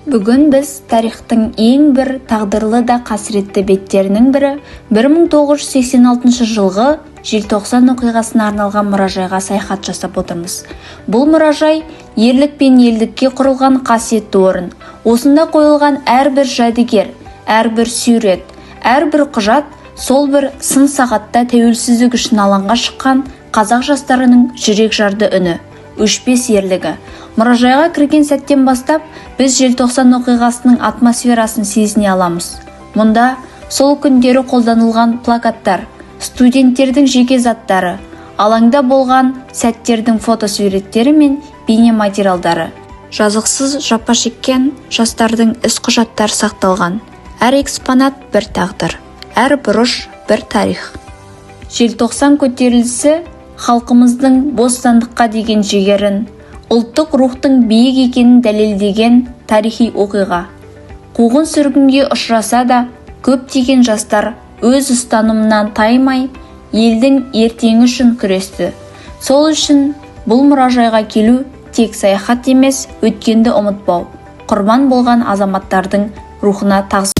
Бүгін біз тарихтың ең бір тағдырлы да қасіретті беттерінің бірі 1986 жылғы Желтоқсан оқиғасына арналған мұражайға саяхат жасап отырмыз. Бұл мұражай ерлік пен елдікке құрылған қасиетті орын. Осында қойылған әрбір жәдігер, әрбір сурет, әрбір құжат сол бір сын сағатта тәуелсіздік үшін алаңға шыққан қазақ жастарының жүрек жарды үні, өшпес ерлігі. Мұражайға кірген сәттен бастап біз Желтоқсан оқиғасының атмосферасын сезіне аламыз. Мұнда сол күндері қолданылған плакаттар, студенттердің жеке заттары, алаңда болған сәттердің фотосуреттері мен бейнематериалдары, жазықсыз жапа шеккен жастардың іс құжаттары сақталған. Әр экспонат бір тағдыр, әр бұрыш бір тарих. Желтоқсан көтерілісі халқымыздың бостандыққа деген жігерін, ұлттық рухтың биік екенін дәлелдеген тарихи оқиға. Қуғын сүргінге ұшыраса да, көптеген жастар өз ұстанымынан таймай, елдің ертеңі үшін күресті. Сол үшін бұл мұражайға келу тек саяхат емес, өткенді ұмытпау, құрбан болған азаматтардың рухына тағзым.